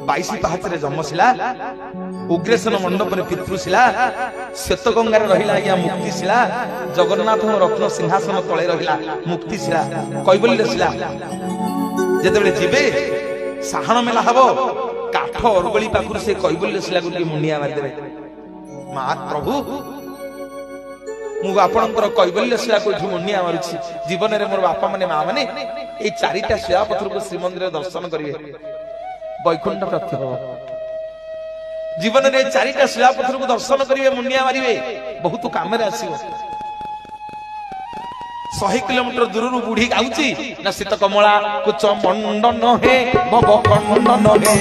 22 पाहाचरे जन्मशिला उग्रेसन मंडप पितृशिला श्वेत गंगार रहिला आज्ञा मुक्तिशिला जगन्नाथ रत्न सिंहासन तले रहिला मुक्तिशिला कैवल्यशिला जेतेबेले जीवे साहण मेला हबो काठ अरगली पाखुर से कैवल्यशिला गुटी मुंडिया मारदेबे मा प्रभु मु आपणकर कैवल्यशिला कोठी मुंडिया मारुछि जीवन रे मोर बापा माने मा माने ए चारिटा शिला पत्थर को श्रीमंदिर दर्शन करिवे वैकुंठ प्राप्ति हो जीवन रे चारिटा शिला पत्थर को दर्शन करिवे मुंडिया मारिवे बहुत काम रे आसीबो 100 किलोमीटर दूर बुढ़ी गाउची ना सीत कमला कुच मंडन हे भव खंडन हे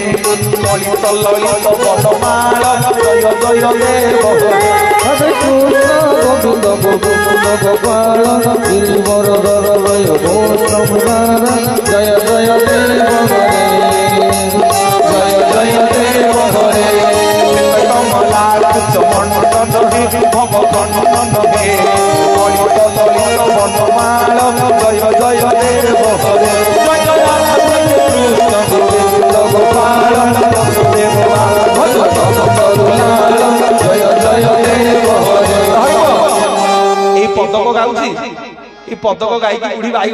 ललित ललित बदमाल जय जय देव हरे कृष्ण गोविंद गोविंद गोपाल गिरिवर दरलय गोत्रमुरार जय जय देव हरे जय जय देव हरे कमला कुच मंडन हे भव खंडन हे ललित ललित बदमाल जय जय देव हरे जय कृष्ण गोविंद गोपाल देव जय जय देव हरे। ए पदक गाउची ए पदक गाई बुढ़ी बाई